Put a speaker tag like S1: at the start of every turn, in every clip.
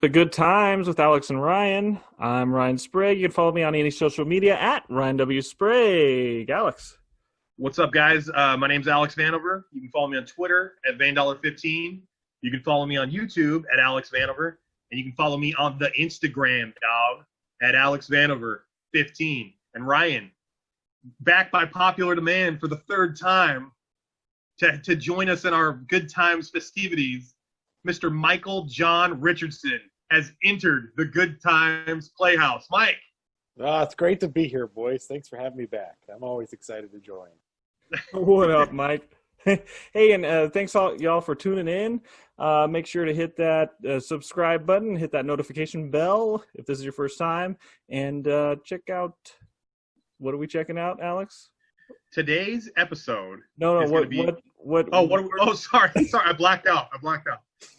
S1: The Good Times with Alex and Ryan. I'm Ryan Sprague. You can follow me on any social media at Ryan W. Sprague. Alex.
S2: What's up, guys? My name's Alex Vanover. You can follow me on Twitter at Vandollar15. You can follow me on YouTube at Alex Vanover. And you can follow me on the Instagram, dog, at Alex Vanover15. And Ryan, back by popular demand for the third time to join us in our Good Times festivities, Mr. Michael John Richardson has entered the Good Times Playhouse. Mike.
S3: It's great to be here, boys. Thanks for having me back. I'm always excited to join.
S1: What up, Mike? Hey, and thanks y'all for tuning in. Make sure to hit that subscribe button, hit that notification bell if this is your first time, and check out. What are we checking out, Alex?
S2: Today's episode.
S1: No,
S2: is
S1: what?
S2: Be... Oh, sorry. I blacked out.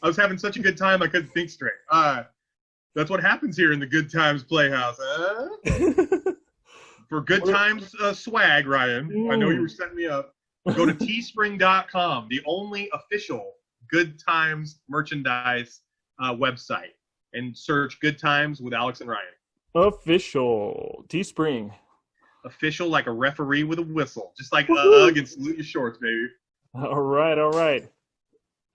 S2: I was having such a good time I couldn't think straight. That's what happens here in the Good Times Playhouse. For Good Times swag, Ryan, I know you were setting me up. Go to teespring.com, the only official Good Times merchandise website, and search Good Times with Alex and Ryan.
S1: Official. Teespring.
S2: Official like a referee with a whistle. Just like Ugg and salute your shorts, baby.
S1: All right.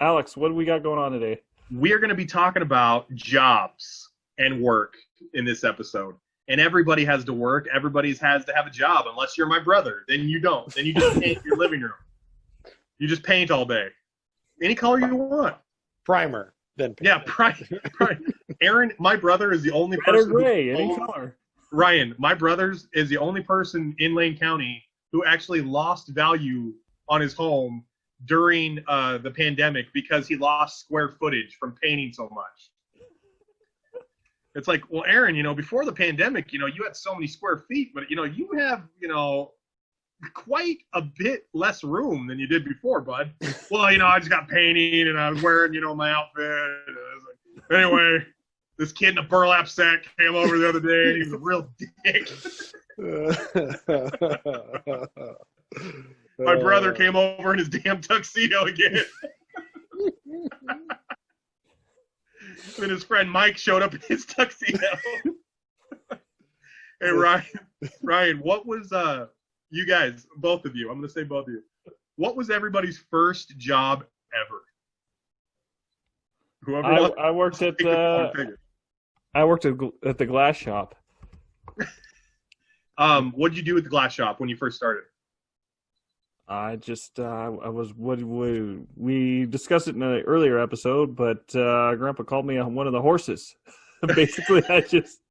S1: Alex, what do we got going on today?
S2: We are going to be talking about jobs and work in this episode. And everybody has to work. Everybody has to have a job. Unless you're my brother, then you don't. Then you just paint your living room. You just paint all day. Any color you want.
S3: Primer, then paint.
S2: Yeah, primer. Aaron, my brother, is the only
S1: Red or
S2: person.
S1: gray, any color.
S2: Ryan, my brother is the only person in Lane County who actually lost value on his home during the pandemic because he lost square footage from painting so much. It's like, well, Aaron, before the pandemic, you had so many square feet, but, you have, quite a bit less room than you did before, bud. Well, I just got painting and I was wearing, my outfit. Anyway, this kid in a burlap sack came over the other day and he was a real dick. My brother came over in his damn tuxedo again. Then his friend Mike showed up in his tuxedo. Hey, Ryan, what was, you guys, both of you, I'm going to say both of you, what was everybody's first job ever? Whoever
S1: I worked at the glass shop.
S2: What did you do at the glass shop when you first started?
S1: I was what we discussed it in an earlier episode, but Grandpa called me one of the horses. Basically, I just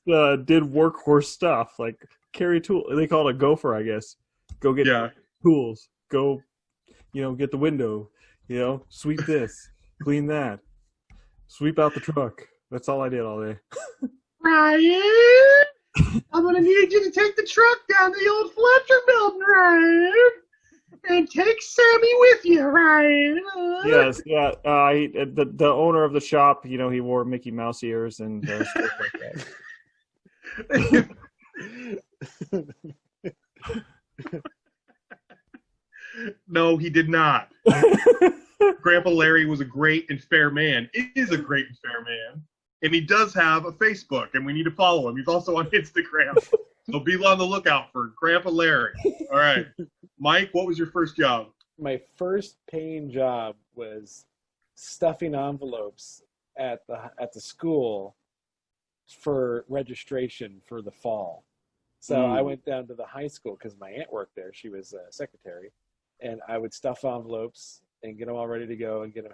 S1: did workhorse stuff like carry tool. They call it a gopher, I guess. Go get tools. Go, get the window. Sweep this, clean that, sweep out the truck. That's all I did all day.
S2: Ryan, I'm going to need you to take the truck down to the old Fletcher building, Ryan, and take Sammy with you, Ryan.
S1: Yes, yeah. The owner of the shop, he wore Mickey Mouse ears and stuff like
S2: that. No, he did not. Grandpa Larry was a great and fair man. Is a great and fair man. And he does have a Facebook, and we need to follow him. He's also on Instagram. So be on the lookout for Grandpa Larry. All right. Mike, what was your first job?
S3: My first paying job was stuffing envelopes at the school for registration for the fall. So I went down to the high school because my aunt worked there. She was a secretary. And I would stuff envelopes and get them all ready to go and get them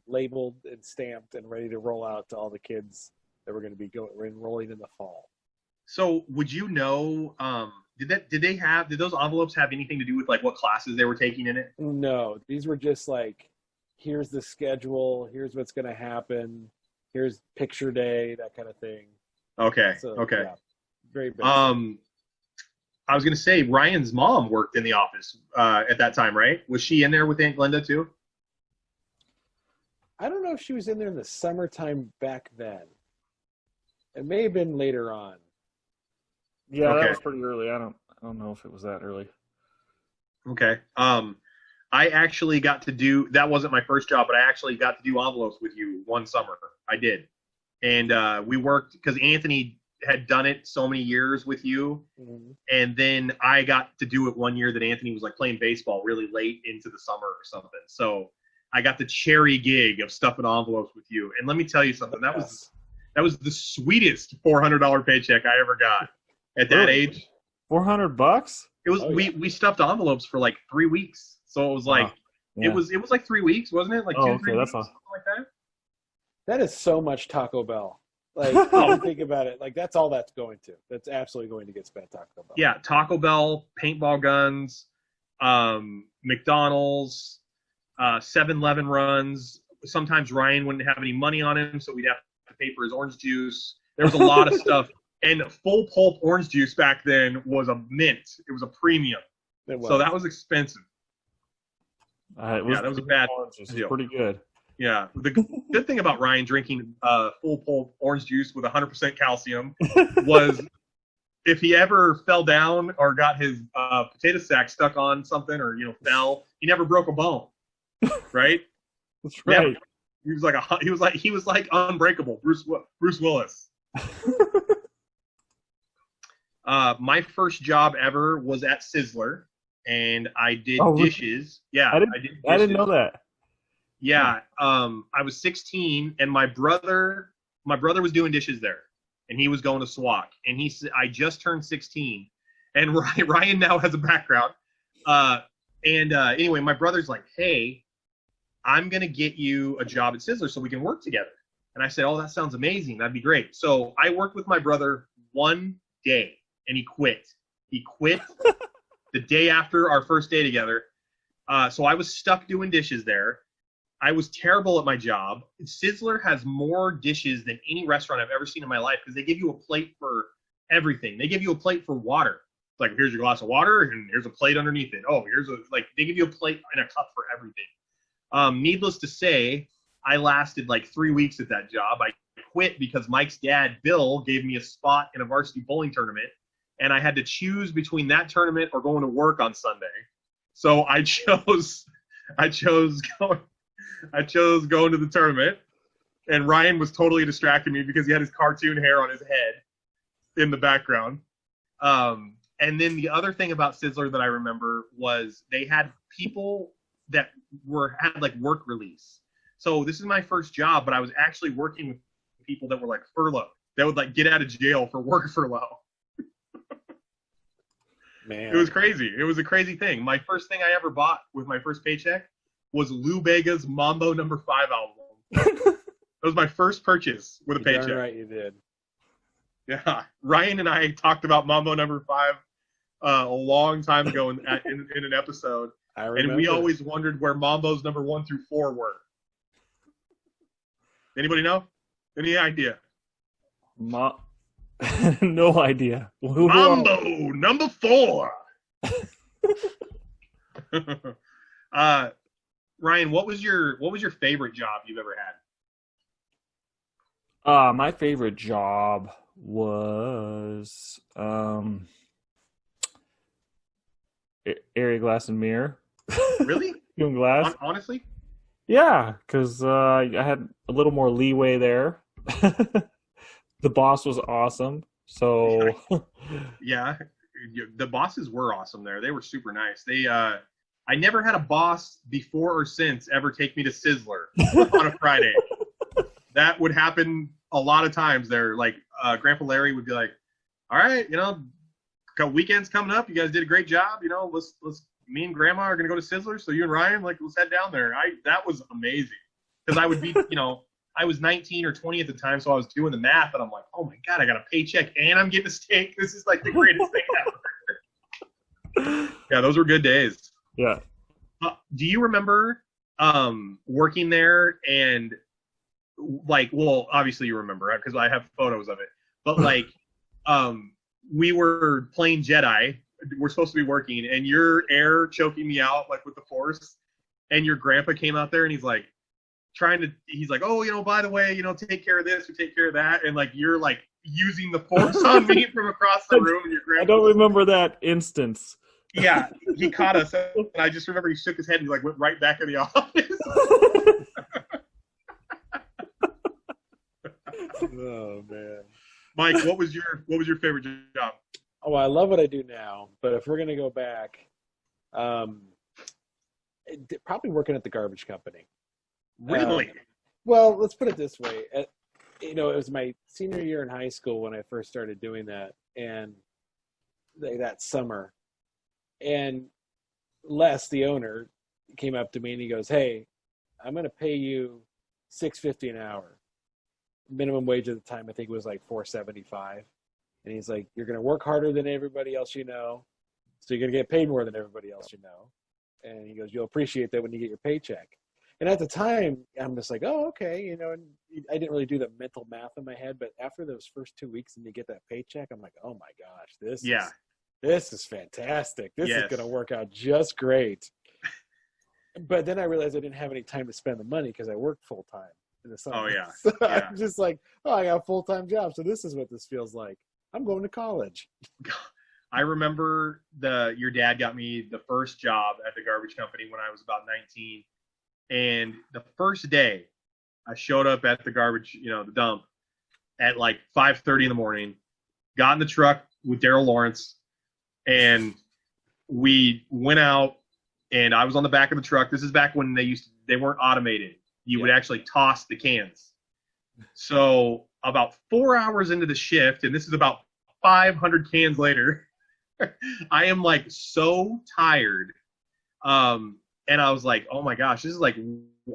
S3: labeled and stamped and ready to roll out to all the kids that were going to be enrolling in the fall.
S2: So would you know, did those envelopes have anything to do with like what classes they were taking in it?
S3: No, these were just like, here's the schedule, here's what's going to happen, here's picture day, that kind of thing.
S2: Okay.
S3: So,
S2: okay.
S3: Yeah, very basic.
S2: I was going to say Ryan's mom worked in the office at that time, right? Was she in there with Aunt Glenda too?
S3: I don't know if she was in there in the summertime back then. It may have been later on.
S1: Yeah, okay. That was pretty early. I don't know if it was that early.
S2: Okay. I actually got to do, that wasn't my first job, but I actually got to do envelopes with you one summer. I did. And we worked, because Anthony had done it so many years with you.
S3: Mhm.
S2: And then I got to do it one year that Anthony was like playing baseball really late into the summer or something. So I got the cherry gig of stuffing envelopes with you. And let me tell you something, that was the sweetest $400 paycheck I ever got at that age.
S1: $400?
S2: It was, we stuffed envelopes for like 3 weeks. So it was like,
S1: yeah.
S2: it was like 3 weeks, wasn't it? Like 2-3 weeks, something like that.
S3: That is so much Taco Bell. Like, if you think about it, like that's all that's going to. That's absolutely going to get spent Taco Bell.
S2: Yeah, Taco Bell, paintball guns, McDonald's, 7-Eleven runs. Sometimes Ryan wouldn't have any money on him, so we'd have to pay for his orange juice. There was a lot of stuff. And full pulp orange juice back then was a mint. It was a premium. So that was expensive.
S1: That
S2: was a bad
S1: deal.
S2: deal.
S1: Pretty good.
S2: Yeah. The good thing about Ryan drinking full pulp orange juice with 100% calcium was if he ever fell down or got his potato sack stuck on something or, fell, he never broke a bone. Right?
S1: That's right.
S2: Never. He was like unbreakable. Bruce Willis. My first job ever was at Sizzler, and I did dishes. Yeah, I did dishes.
S1: I didn't know that.
S2: Yeah, I was 16, and my brother was doing dishes there, and he was going to SWAC, and he said, I just turned 16, and Ryan now has a background. Anyway, my brother's like, hey, I'm going to get you a job at Sizzler so we can work together. And I said, oh, that sounds amazing. That'd be great. So I worked with my brother one day. And he quit. He quit the day after our first day together. So I was stuck doing dishes there. I was terrible at my job. Sizzler has more dishes than any restaurant I've ever seen in my life because they give you a plate for everything. They give you a plate for water. It's like, here's your glass of water, and here's a plate underneath it. Oh, they give you a plate and a cup for everything. Needless to say, I lasted like 3 weeks at that job. I quit because Mike's dad, Bill, gave me a spot in a varsity bowling tournament. And I had to choose between that tournament or going to work on Sunday. So I chose going to the tournament. And Ryan was totally distracting me because he had his cartoon hair on his head in the background. And then the other thing about Sizzler that I remember was they had people that had like work release. So this is my first job, but I was actually working with people that were like furloughed. That would like get out of jail for work furlough.
S3: Man.
S2: It was crazy. It was a crazy thing. My first thing I ever bought with my first paycheck was Lou Bega's Mambo No. 5 album. That was my first purchase with a paycheck.
S3: Darn right you did.
S2: Yeah. Ryan and I talked about Mambo No. 5 a long time ago in an episode.
S3: I remember.
S2: And we always wondered where Mambo's number 1 through 4 were. Anybody know? Any idea?
S1: No idea.
S2: Mambo number 4. Ryan, what was your favorite job you've ever had?
S1: My favorite job was area glass and mirror.
S2: Really?
S1: Doing glass.
S2: Honestly?
S1: Yeah, because I had a little more leeway there. The boss was awesome. So
S2: yeah, the bosses were awesome there. They were super nice. I never had a boss before or since ever take me to Sizzler on a Friday. That would happen a lot of times there. Like Grandpa Larry would be like, all right, weekend's coming up. You guys did a great job. Let's me and Grandma are gonna go to Sizzler. So you and Ryan, let's head down there. That was amazing because I would be, I was 19 or 20 at the time, so I was doing the math, and I'm like, oh my God, I got a paycheck and I'm getting a steak. This is like the greatest thing ever. Yeah, those were good days.
S1: Yeah.
S2: Do you remember working there and obviously you remember because I have photos of it, but we were playing Jedi. We're supposed to be working, and you're air choking me out with the Force, and your grandpa came out there and he's like, oh, by the way, take care of this or take care of that. And you're using the Force on me from across the room. And your grandpa,
S1: I don't remember that instance.
S2: Yeah, he caught us, and I just remember he shook his head and he like went right back in the office.
S3: Oh man.
S2: Mike, what was your favorite job?
S3: Oh, I love what I do now, but if we're gonna go back, um, probably working at the garbage company. Um,
S2: Really?
S3: well, let's put it this way. It was my senior year in high school when I first started doing that, and that summer, and Les, the owner, came up to me and he goes, "Hey, I'm going to pay you $6.50 an hour. Minimum wage at the time, I think it was like $4.75." And he's like, "You're going to work harder than everybody else you know, so you're going to get paid more than everybody else you know." And he goes, "You'll appreciate that when you get your paycheck." And at the time, I'm just like, "Oh, okay," and I didn't really do the mental math in my head. But after those first 2 weeks and you get that paycheck, I'm like, "Oh my gosh,
S2: Yeah.
S3: this is fantastic. This is
S2: Yes.
S3: going to work out just great." But then I realized I didn't have any time to spend the money because I worked full time in the summer.
S2: Oh yeah.
S3: So
S2: Yeah.
S3: I'm just like, "Oh, I got a full time job, so this is what this feels like. I'm going to college."
S2: I remember your dad got me the first job at the garbage company when I was about 19. And the first day I showed up at the garbage, the dump at like 5:30 in the morning, got in the truck with Daryl Lawrence, and we went out, and I was on the back of the truck. This is back when they weren't automated. You would actually toss the cans. So about 4 hours into the shift, and this is about 500 cans later, I am like so tired. And I was like, oh my gosh, this is like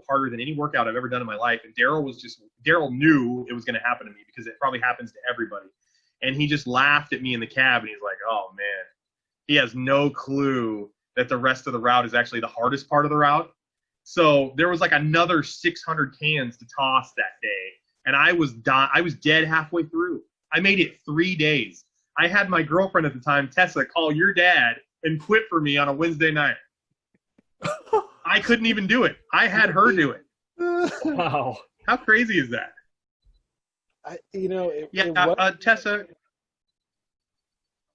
S2: harder than any workout I've ever done in my life. And Daryl knew it was going to happen to me because it probably happens to everybody. And he just laughed at me in the cab, and he's like, oh man, he has no clue that the rest of the route is actually the hardest part of the route. So there was like another 600 cans to toss that day. And I was dead halfway through. I made it 3 days. I had my girlfriend at the time, Tessa, call your dad and quit for me on a Wednesday night. I couldn't even do it. I had her do it.
S1: Wow.
S2: How crazy is that? Tessa.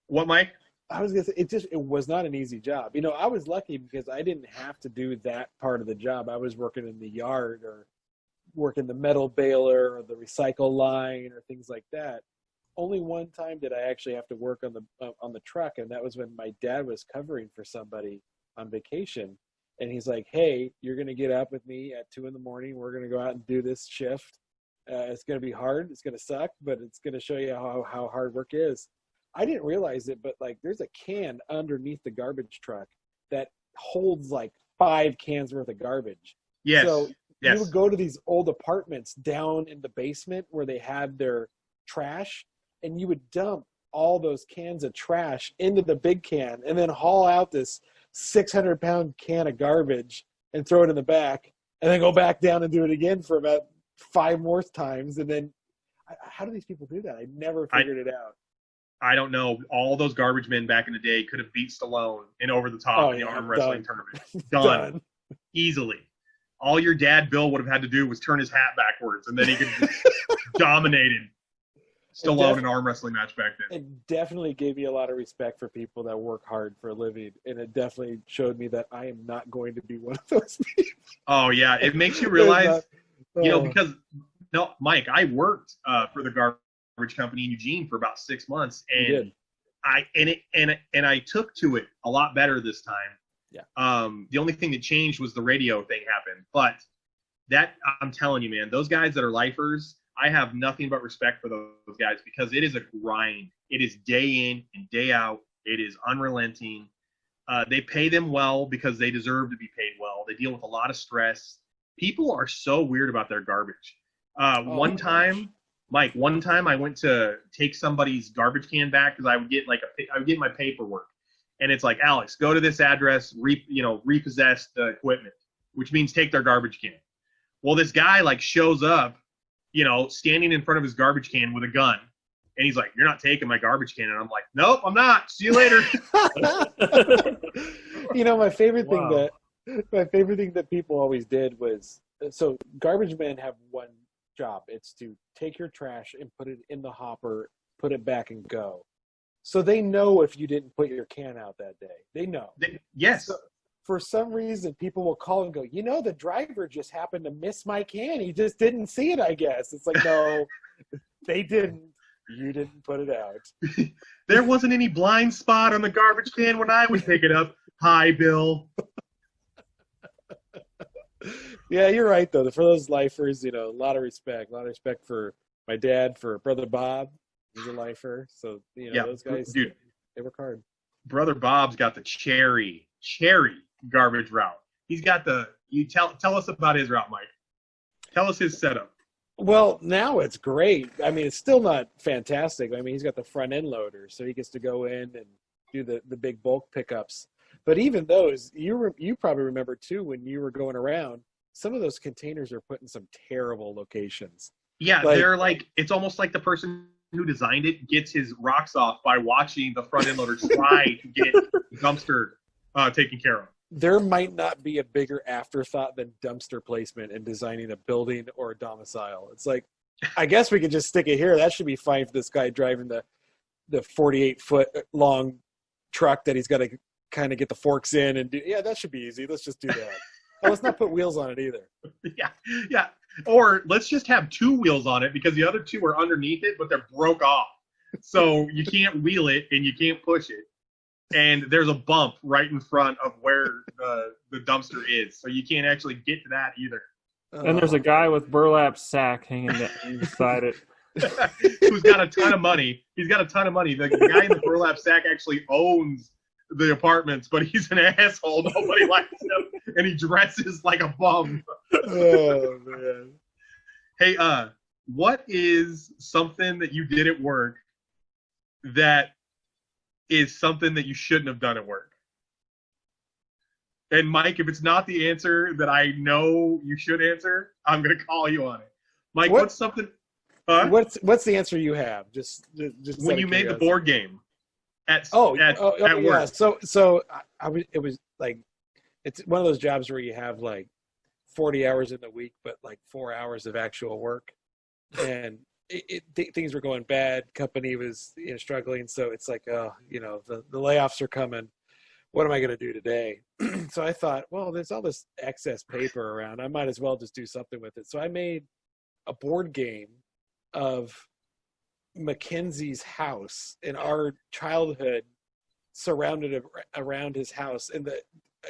S2: What, Mike?
S3: I was gonna say it was not an easy job. I was lucky because I didn't have to do that part of the job. I was working in the yard or working the metal baler or the recycle line or things like that. Only one time did I actually have to work on the truck, and that was when my dad was covering for somebody on vacation. And he's like, "Hey, you're going to get up with me at 2 a.m. We're going to go out and do this shift. It's going to be hard. It's going to suck, but it's going to show you how hard work is." I didn't realize it, but like there's a can underneath the garbage truck that holds like 5 cans worth of garbage.
S2: Yes.
S3: So
S2: yes.
S3: You would go to these old apartments down in the basement where they had their trash, and you would dump all those cans of trash into the big can and then haul out this 600-pound can of garbage and throw it in the back, and then go back down and do it again for about 5 more times. And then how do these people do that? I never figured it out.
S2: I don't know. All those garbage men back in the day could have beat Stallone in Over the Top in the arm wrestling tournament. Done. Easily. All your dad, Bill, would have had to do was turn his hat backwards, and then he could dominated Stallone in an arm wrestling match back then.
S3: It definitely gave me a lot of respect for people that work hard for a living, and it definitely showed me that I am not going to be one of those people.
S2: Oh, yeah. It makes you realize, because, no, Mike, I worked for the garbage company in Eugene for about 6 months, and I took to it a lot better this time.
S3: Yeah.
S2: The only thing that changed was the radio thing happened, but that, I'm telling you, man, those guys that are lifers, I have nothing but respect for those guys because it is a grind. It is day in and day out. It is unrelenting. They pay them well because they deserve to be paid well. They deal with a lot of stress. People are so weird about their garbage. One time I went to take somebody's garbage can back because I would get my paperwork, and it's like, Alex, go to this address, repossess the equipment, which means take their garbage can. Well, this guy shows up, standing in front of his garbage can with a gun, and he's like, "You're not taking my garbage can," and I'm like, "Nope, I'm not. See you later."
S3: My favorite thing that people always did was, so garbage men have one job. It's to take your trash and put it in the hopper, put it back and go. So they know if you didn't put your can out that day. They know.
S2: Yes.
S3: So for some reason, people will call and go, the driver just happened to miss my can. He just didn't see it, I guess. It's like, no, they didn't. You didn't put it out.
S2: There wasn't any blind spot on the garbage can when I would pick it up. Hi, Bill.
S3: Yeah, you're right, though. For those lifers, a lot of respect. A lot of respect for my dad, for Brother Bob. He's a lifer. So, those guys,
S2: dude,
S3: they work hard.
S2: Brother Bob's got the cherry garbage route. He's got tell us about his route, Mike. Tell us his setup.
S3: Well, now it's great. I mean, it's still not fantastic. I mean, he's got the front end loader, so he gets to go in and do the big bulk pickups. But even those, you probably remember too, when you were going around, some of those containers are put in some terrible locations.
S2: Yeah, they're like, it's almost like the person who designed it gets his rocks off by watching the front end loader try to get the dumpster taken care of.
S3: There might not be a bigger afterthought than dumpster placement in designing a building or a domicile. It's like, I guess we could just stick it here. That should be fine for this guy driving the 48-foot long truck that he's got to kind of get the forks in and do. Yeah, that should be easy. Let's just do that. Oh, let's not put wheels on it either.
S2: Yeah. Or let's just have 2 wheels on it because the other 2 are underneath it, but they're broke off. So you can't wheel it and you can't push it. And there's a bump right in front of where the dumpster is. So you can't actually get to that either.
S1: And there's a guy with burlap sack hanging beside it.
S2: Who's got a ton of money. He's got a ton of money. The guy in the burlap sack actually owns the apartments, but he's an asshole. Nobody likes him. And he dresses like a bum.
S3: Oh, man.
S2: Hey, what is something that you did at work that is something that you shouldn't have done at work? And Mike, if it's not the answer that I know you should answer, I'm going to call you on it. Mike, what's something?
S3: What's the answer you have? Just
S2: when you made the board game at work.
S3: Yeah. So it was like, it's one of those jobs where you have like 40 hours in the week, but like 4 hours of actual work, and things were going bad. Company was struggling, so it's like, the layoffs are coming. What am I going to do today? So I thought, well, there's all this excess paper around. I might as well just do something with it. So I made a board game of Mackenzie's house in our childhood, surrounded around his house. And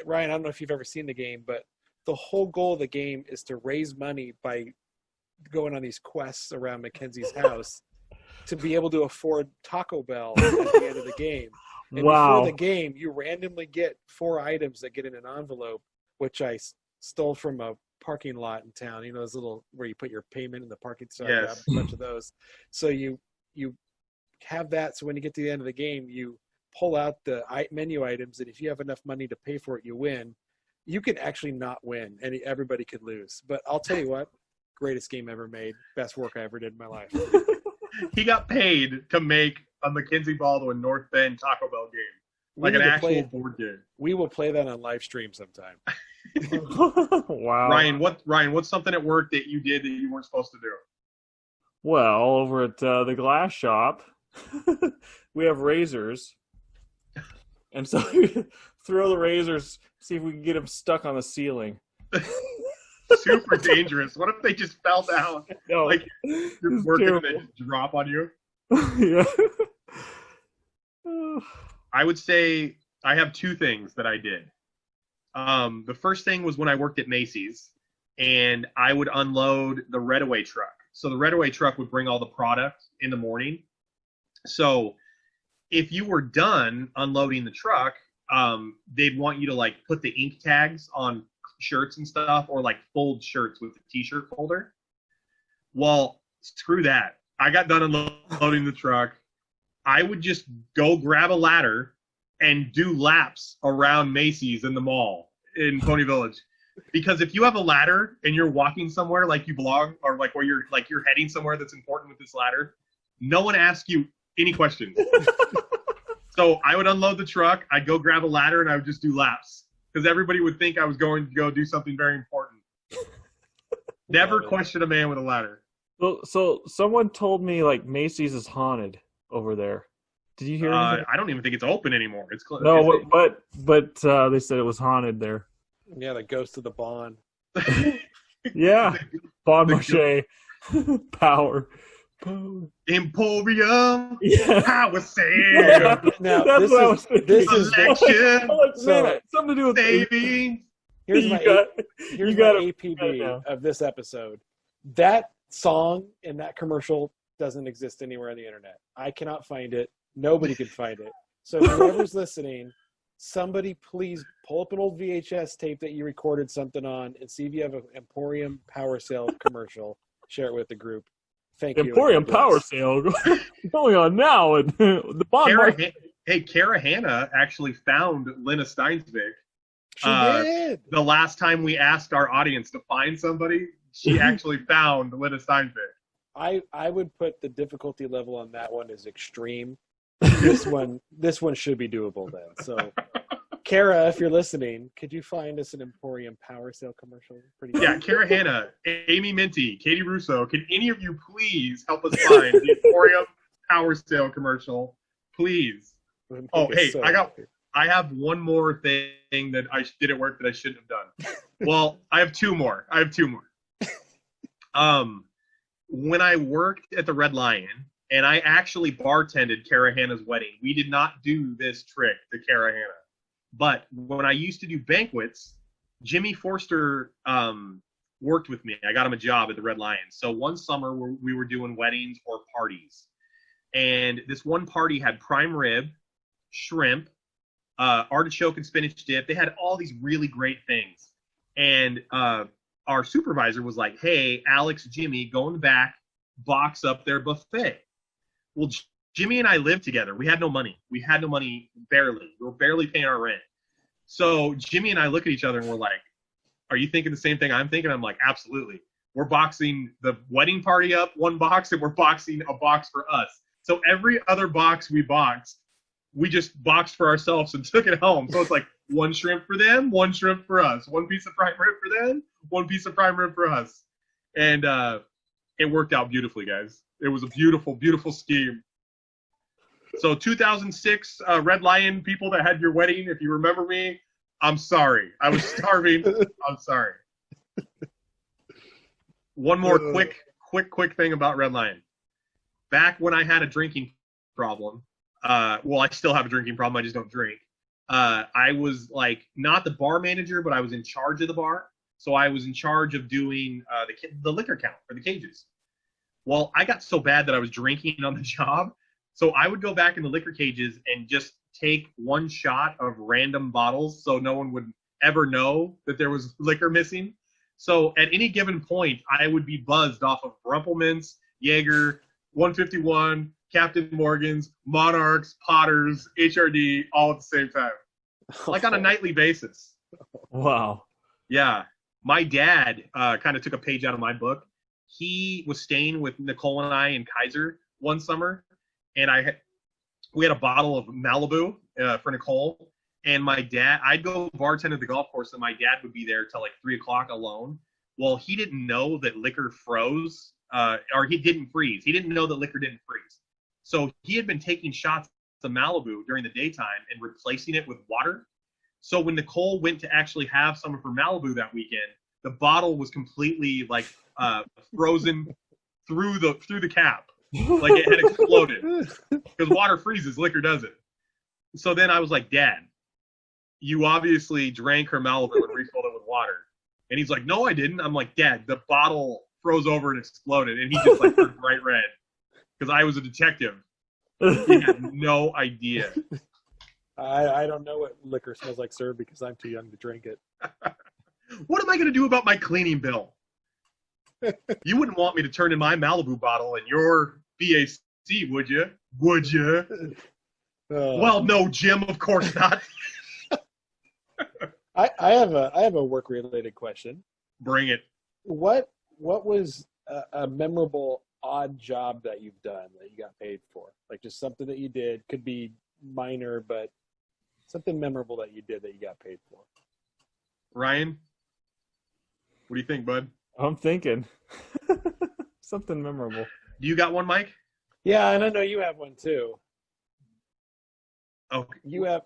S3: Ryan, I don't know if you've ever seen the game, but the whole goal of the game is to raise money by going on these quests around Mackenzie's house to be able to afford Taco Bell at the end of the game. And before the game, you randomly get 4 items that get in an envelope, which I stole from a parking lot in town. Those little where you put your payment in the parking spot. Yes. I grabbed a bunch of those. So you have that. So when you get to the end of the game, you pull out the menu items, and if you have enough money to pay for it, you win. You can actually not win, and everybody could lose. But I'll tell you what, greatest game ever made, best work I ever did in my life.
S2: He got paid to make a Mackenzie Baldwin North Bend Taco Bell game, like an actual board game.
S3: We will play that on live stream sometime.
S1: Wow.
S2: Ryan, what's something at work that you did that you weren't supposed to do?
S1: Well, over at the glass shop, we have razors. And so we throw the razors, see if we can get them stuck on the ceiling.
S2: Super dangerous. What if they just fell down?
S1: No,
S2: like you're working and they just drop on you?
S1: Yeah.
S2: I would say I have 2 things that I did. The first thing was when I worked at Macy's, and I would unload the Redaway truck. So the Redaway truck would bring all the product in the morning. So if you were done unloading the truck, they'd want you to like put the ink tags on shirts and stuff, or like fold shirts with the t-shirt folder. Well, screw that. I got done unloading the truck. I would just go grab a ladder and do laps around Macy's in the mall in Pony Village. Because if you have a ladder and you're walking somewhere like you belong, or like where you're heading somewhere that's important with this ladder, no one asks you any questions. So I would unload the truck, I'd go grab a ladder, and I would just do laps. Because everybody would think I was going to go do something very important. Never question a man with a ladder.
S1: So someone told me like Macy's is haunted over there. Did you hear anything?
S2: I don't even think it's open anymore.
S1: No, but they said it was haunted there.
S3: Yeah, the ghost of the Bond.
S1: Yeah, Bon Marché power.
S2: Emporium
S1: Yeah.
S2: Power Sale.
S1: Yeah.
S3: Now,
S1: That's what I was thinking.
S3: this is
S2: Election
S1: Man, something to do with
S2: savings.
S3: here's
S1: You
S3: my
S1: got-
S3: here's
S1: you got
S3: my
S1: it.
S3: APB of this episode. That song and that commercial doesn't exist anywhere on the internet. I cannot find it. Nobody can find it. So whoever's listening, somebody please pull up an old VHS tape that you recorded something on and see if you have an Emporium Power Sale commercial. Share it with the group. Thank you.
S1: Emporium Power Sale going on now, and the Bon Marché.
S2: Kara Hanna actually found Lena Steinsvik.
S3: She did.
S2: The last time we asked our audience to find somebody, she actually found Lena Steinbeck.
S3: I would put the difficulty level on that one as extreme. This one should be doable then. So, Kara, if you're listening, could you find us an Emporium Power Sale commercial?
S2: Yeah, Kara Hanna, Amy Minty, Katie Russo, can any of you please help us find the Emporium Power Sale commercial, please? Oh, hey, so I have one more thing that I did at work that I shouldn't have done. Well, I have two more. When I worked at the Red Lion, and I actually bartended Kara Hanna's wedding, we did not do this trick to Kara Hanna. But when I used to do banquets, Jimmy Forster worked with me. I got him a job at the Red Lion. So one summer we were doing weddings or parties. And this one party had prime rib, shrimp, artichoke and spinach dip. They had all these really great things. And our supervisor was like, hey, Alex, Jimmy, go in the back, box up their buffet. Well, Jimmy and I lived together. We had no money. Barely. We were barely paying our rent. So Jimmy and I look at each other and we're like, are you thinking the same thing I'm thinking? I'm like, absolutely. We're boxing the wedding party up one box, and we're boxing a box for us. So every other box we boxed, we just boxed for ourselves and took it home. So it's like one shrimp for them, one shrimp for us, one piece of prime rib for them, one piece of prime rib for us. And it worked out beautifully, guys. It was a beautiful, beautiful scheme. So 2006, Red Lion people that had your wedding, if you remember me, I'm sorry. I was starving. I'm sorry. One more quick thing about Red Lion. Back when I had a drinking problem, well, I still have a drinking problem. I just don't drink. I was like not the bar manager, but I was in charge of the bar. So I was in charge of doing the liquor count for the cages. Well, I got so bad that I was drinking on the job. So I would go back in the liquor cages and just take one shot of random bottles so no one would ever know that there was liquor missing. So at any given point, I would be buzzed off of Rumpelmans, Jaeger, 151, Captain Morgan's, Monarchs, Potters, HRD, all at the same time. Like on a nightly basis.
S1: Wow.
S2: Yeah. My dad kind of took a page out of my book. He was staying with Nicole and I in Kaiser one summer, and we had a bottle of Malibu for Nicole. And my dad, I'd go bartend at the golf course, and my dad would be there till like 3 o'clock alone. Well, he didn't know that liquor froze, or he didn't freeze. He didn't know that liquor didn't freeze. So he had been taking shots of Malibu during the daytime and replacing it with water. So when Nicole went to actually have some of her Malibu that weekend, the bottle was completely like frozen through the cap. Like it had exploded. Because water freezes, liquor doesn't. So then I was like, Dad, you obviously drank her Malibu and refilled it with water. And he's like, no, I didn't. I'm like, Dad, the bottle froze over and exploded. And he just like turned bright red. Because I was a detective. He had no idea.
S3: I don't know what liquor smells like, sir, because I'm too young to drink it.
S2: What am I going to do about my cleaning bill? You wouldn't want me to turn in my Malibu bottle in your BAC, would you? Would you? Well, no, Jim, of course not.
S3: I have a work related question.
S2: Bring it.
S3: What was a memorable odd job that you've done that you got paid for? Like just something that you did, could be minor, but something memorable that you did that you got paid for.
S2: Ryan, what do you think, bud?
S1: I'm thinking something memorable.
S2: Do you got one, Mike?
S3: Yeah, and I know you have one too.
S2: Okay.
S3: You have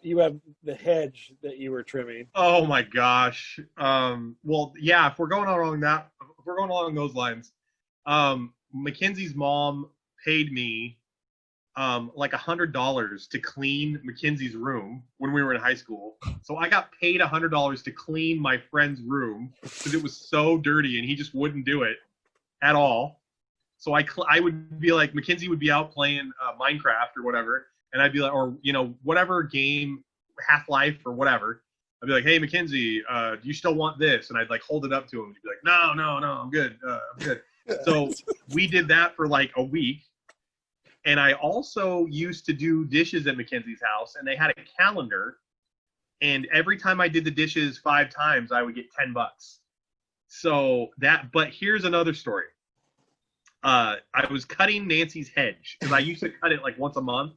S3: the hedge that you were trimming.
S2: Oh my gosh. Well, yeah. If we're going along those lines, Mackenzie's mom paid me like $100 to clean Mackenzie's room when we were in high school. So I got paid $100 to clean my friend's room because it was so dirty and he just wouldn't do it at all. So I would be like, Mackenzie would be out playing Minecraft or whatever, and I'd be like, or whatever game, Half-Life or whatever. I'd be like, hey Mackenzie, do you still want this? And I'd like hold it up to him and he'd be like, no, I'm good, I'm good. So we did that for like a week. And I also used to do dishes at Mackenzie's house, and they had a calendar. And every time I did the dishes 5 times, I would get $10. So but here's another story. I was cutting Nancy's hedge because I used to cut it like once a month.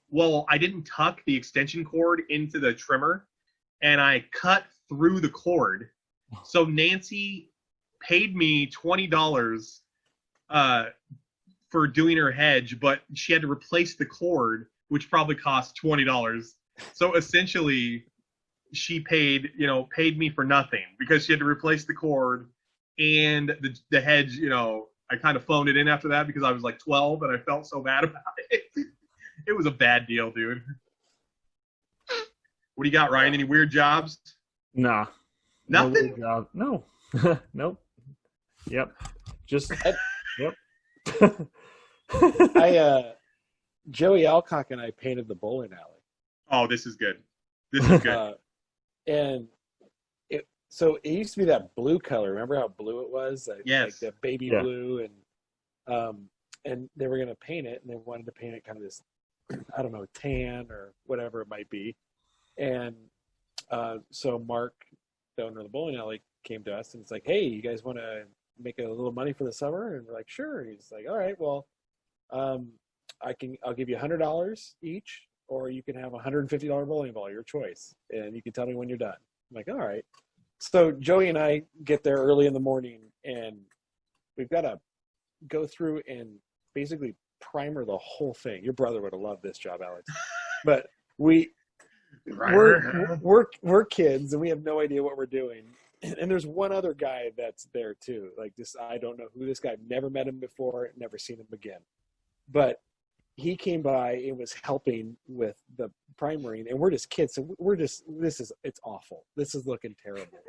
S2: Well, I didn't tuck the extension cord into the trimmer, and I cut through the cord. So Nancy paid me $20 for doing her hedge, but she had to replace the cord, which probably cost $20. So essentially, she paid me for nothing because she had to replace the cord and the hedge. I kind of phoned it in after that because I was like 12 and I felt so bad about it. It was a bad deal, dude. What do you got, Ryan? Any weird jobs?
S1: Nah.
S2: Nothing?
S1: No. Nope. Yep. Just yep.
S3: Joey Alcock and I painted the bowling alley.
S2: Oh, this is good. This is good.
S3: And so it used to be that blue color. Remember how blue it was?
S2: Yes.
S3: Like the baby blue, and they were going to paint it, and they wanted to paint it kind of this, I don't know, tan or whatever it might be. And so Mark, the owner of the bowling alley, came to us and it's like, hey, you guys want to make a little money for the summer? And we're like, sure. And he's like, all right, well, I'll give you $100 each, or you can have a $150 bowling ball, your choice, and you can tell me when you're done. I'm like, all right. So Joey and I get there early in the morning, and we've got to go through and basically primer the whole thing. Your brother would have loved this job, Alex. But we're kids, and we have no idea what we're doing. And there's one other guy that's there too. Like this, I don't know who this guy. I've never met him before. Never seen him again. But he came by and was helping with the primering, and we're just kids, so it's awful. This is looking terrible.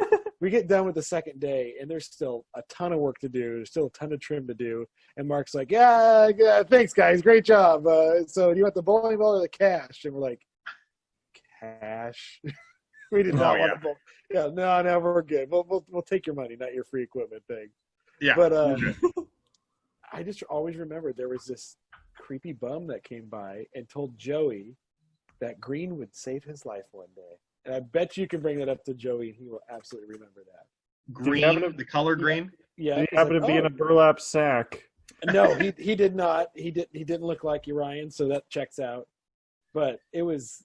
S3: We get done with the second day, and there's still a ton of work to do. There's still a ton of trim to do. And Mark's like, yeah, thanks, guys. Great job. So do you want the bowling ball or the cash? And we're like, cash? We did not want the ball. Yeah, no, we're good. We'll take your money, not your free equipment thing.
S2: Yeah.
S3: But I just always remember there was this creepy bum that came by and told Joey that green would save his life one day. And I bet you can bring that up to Joey, and he will absolutely remember that.
S2: Green, the color green?
S3: Yeah.
S1: Did he happen to be in a burlap sack?
S3: No, he did not. He didn't look like you, Ryan, so that checks out. But it was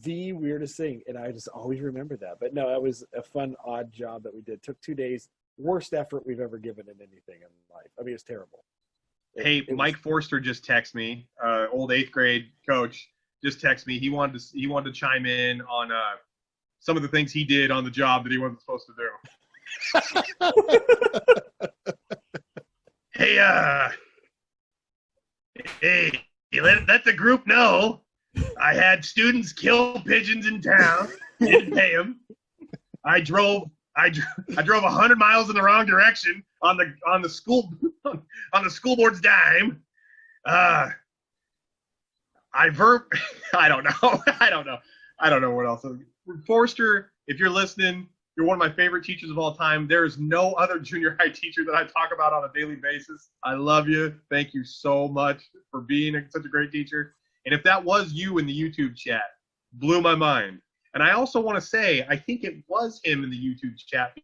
S3: the weirdest thing, and I just always remember that. But no, that was a fun, odd job that we did. Took 2 days. Worst effort we've ever given in anything in life. I mean, it was terrible.
S2: Mike Forster just texted me, old 8th grade coach, just texted me. He wanted to chime in on some of the things he did on the job that he wasn't supposed to do. Hey, let the group know I had students kill pigeons in town. Didn't pay them. I drove 100 miles in the wrong direction on the school board's dime. I don't know what else. Forster, if you're listening, you're one of my favorite teachers of all time. There is no other junior high teacher that I talk about on a daily basis. I love you. Thank you so much for being such a great teacher. And if that was you in the YouTube chat, blew my mind. And I also want to say, I think it was him in the YouTube chat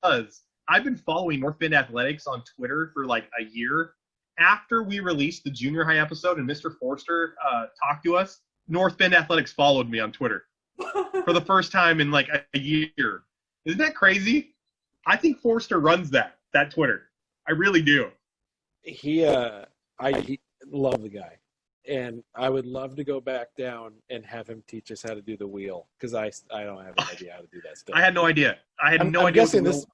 S2: because I've been following North Bend Athletics on Twitter for like a year. After we released the junior high episode and Mr. Forster talked to us, North Bend Athletics followed me on Twitter for the first time in like a year. Isn't that crazy? I think Forster runs that Twitter. I really do.
S3: I love the guy. and I would love to go back down and have him teach us how to do the wheel, because I don't have any idea how to do that stuff.
S2: I had no idea.
S3: I'm guessing this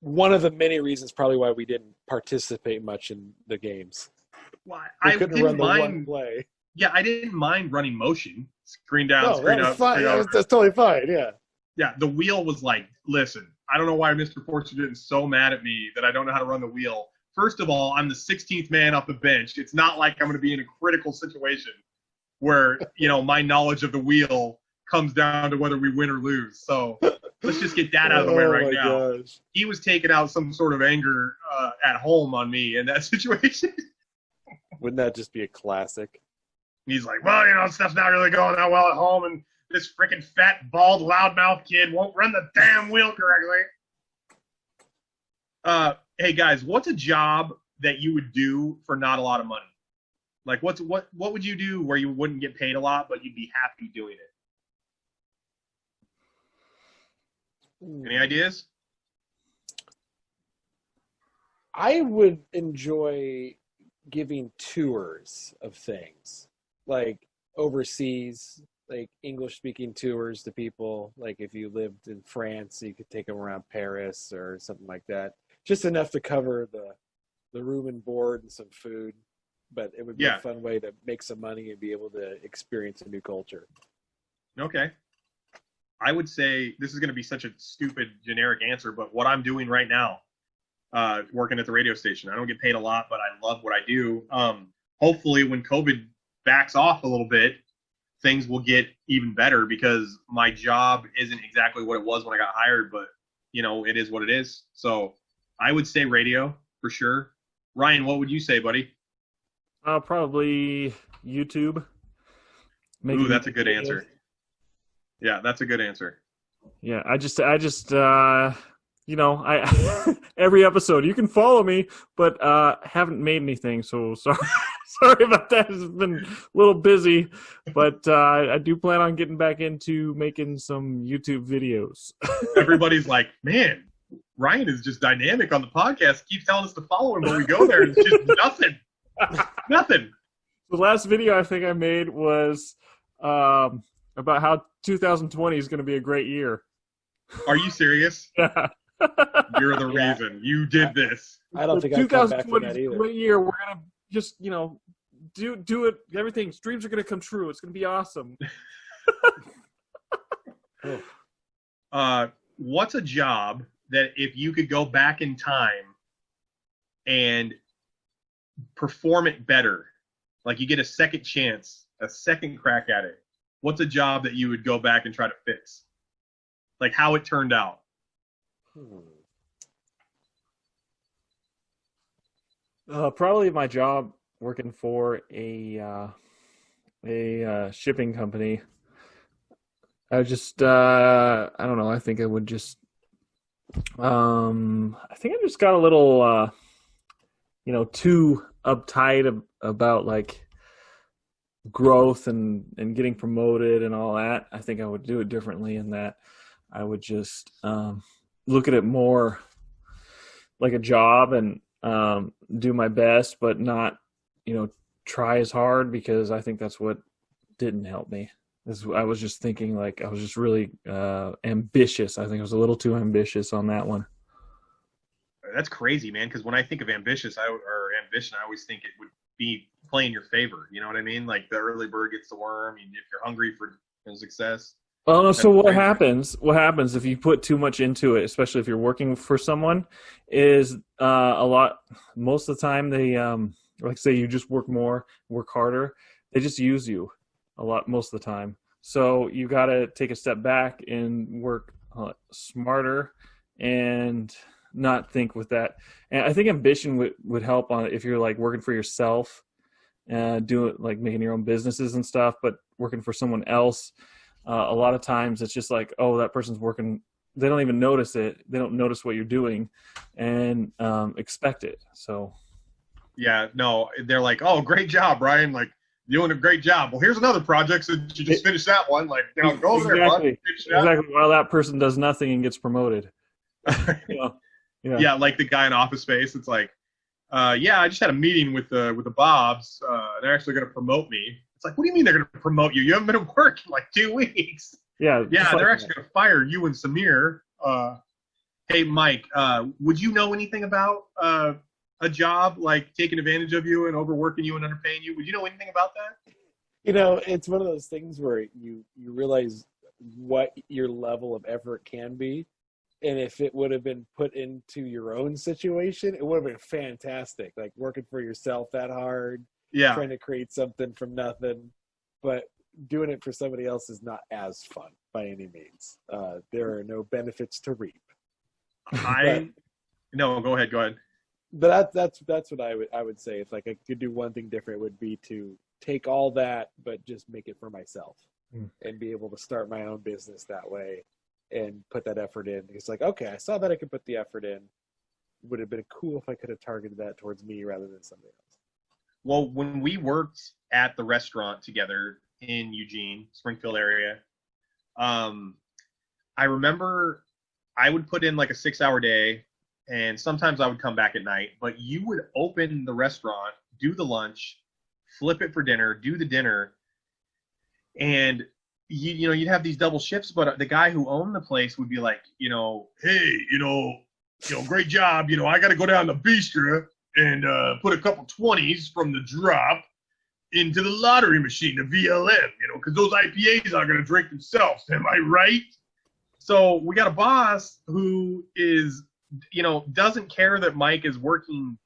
S3: one of the many reasons probably why we didn't participate much in the games.
S2: Well,
S3: We
S2: I
S3: couldn't
S2: didn't
S3: run the one
S2: mind.
S3: play.
S2: Yeah, I didn't mind running motion, screen down,
S3: No,
S2: screen
S3: that was
S2: up,
S3: fine.
S2: screen over.
S3: That's totally fine. Yeah.
S2: Yeah, the wheel was like, listen, I don't know why Mr. Forster didn't so mad at me that I don't know how to run the wheel. First of all, I'm the 16th man off the bench. It's not like I'm going to be in a critical situation where, my knowledge of the wheel comes down to whether we win or lose. So let's just get that out of the way right now.
S3: Gosh.
S2: He was taking out some sort of anger at home on me in that situation.
S3: Wouldn't that just be a classic?
S2: He's like, well, stuff's not really going that well at home, and this freaking fat, bald, loudmouth kid won't run the damn wheel correctly. Hey guys, what's a job that you would do for not a lot of money? Like, what would you do where you wouldn't get paid a lot, but you'd be happy doing it? Any ideas?
S3: I would enjoy giving tours of things, like overseas, like English-speaking tours to people. Like if you lived in France, you could take them around Paris or something like that. Just enough to cover the room and board and some food. But it would be a fun way to make some money and be able to experience a new culture.
S2: Okay. I would say this is going to be such a stupid, generic answer, but what I'm doing right now, working at the radio station, I don't get paid a lot, but I love what I do. Hopefully when COVID backs off a little bit, things will get even better, because my job isn't exactly what it was when I got hired, but it is what it is. So I would say radio for sure. Ryan, what would you say, buddy?
S1: Probably YouTube.
S2: Ooh, that's a good answer. Yeah, that's a good answer.
S1: Yeah, I just I every episode you can follow me, but haven't made anything, so sorry about that. It's been a little busy, but I do plan on getting back into making some YouTube videos.
S2: Everybody's like, man, Ryan is just dynamic on the podcast. Keeps telling us to follow him when we go there. It's just nothing. Nothing.
S1: The last video I think I made was about how 2020 is going to be a great year.
S2: Are you serious?
S1: Yeah.
S2: You're the reason. You did this.
S3: I don't think I'd come back from that either.
S1: 2020 is a great year. We're going to just, do it. Everything. Dreams are going to come true. It's going to be awesome.
S2: What's a job that if you could go back in time and perform it better, like you get a second chance, a second crack at it, what's a job that you would go back and try to fix? Like how it turned out.
S1: Probably my job working for a shipping company. I just I don't know. I think I would just I think I just got a little too uptight about like growth and getting promoted and all that. I think I would do it differently in that I would just look at it more like a job and do my best, but not, try as hard, because I think that's what didn't help me. I was just thinking like I was just really ambitious. I think I was a little too ambitious on that one.
S2: That's crazy, man, because when I think of ambition, I always think it would be playing your favor. You know what I mean? Like the early bird gets the worm. If you're hungry for success.
S1: Well, no, so what happens if you put too much into it, especially if you're working for someone, is most of the time they, like say you just work more, work harder, they just use you a lot most of the time. So you got to take a step back and work smarter and not think with that. And I think ambition would help on if you're like working for yourself, doing like making your own businesses and stuff, but working for someone else. A lot of times it's just like, oh, that person's working. They don't even notice it. They don't notice what you're doing and expect it. So. Yeah,
S2: no, they're like, oh, great job, Brian. Like, doing a great job. Well, here's another project since you just finished that one. Like, go over there, bud.
S1: Exactly. While that person does nothing and gets promoted.
S2: Yeah, like the guy in Office Space. It's like, Yeah, I just had a meeting with the Bobs. They're actually going to promote me. It's like, what do you mean they're going to promote you? You haven't been at work in like 2 weeks.
S1: Yeah,
S2: Yeah, they're actually going to fire you and Samir. Hey, Mike, would you know anything about a job like taking advantage of you and overworking you and underpaying you? Would you know anything about that?
S3: You know, it's one of those things where you realize what your level of effort can be. And if it would have been put into your own situation, it would have been fantastic. Like working for yourself that hard,
S2: Yeah.
S3: trying to create something from nothing. But doing it for somebody else is not as fun by any means. There are no benefits to reap.
S2: No, go ahead.
S3: But that's what I would say. If like I could do one thing different, it would be to take all that, but just make it for myself and be able to start my own business that way and put that effort in. It's like, okay, I saw that I could put the effort in. Would have been cool if I could have targeted that towards me rather than somebody else.
S2: Well, when we worked at the restaurant together in Eugene, Springfield area, I remember I would put in like a 6-hour day, and sometimes I would come back at night, but you would open the restaurant, do the lunch, flip it for dinner, do the dinner, and you know, you'd have these double shifts, but the guy who owned the place would be like, hey, great job. I got to go down to Bistro and put a couple 20s from the drop into the lottery machine, the VLM, because those IPAs aren't going to drink themselves. Am I right? So we got a boss who is, doesn't care that Mike is working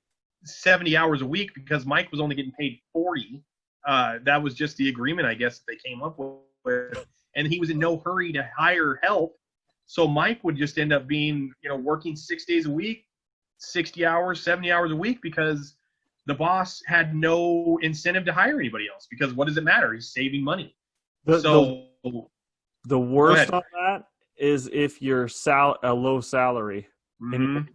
S2: 70 hours a week because Mike was only getting paid 40. That was just the agreement, I guess, that they came up with. And he was in no hurry to hire help. So Mike would just end up being, working 6 days a week, 60 hours, 70 hours a week because the boss had no incentive to hire anybody else because what does it matter? He's saving money.
S1: The worst on that is if you're a low salary and you're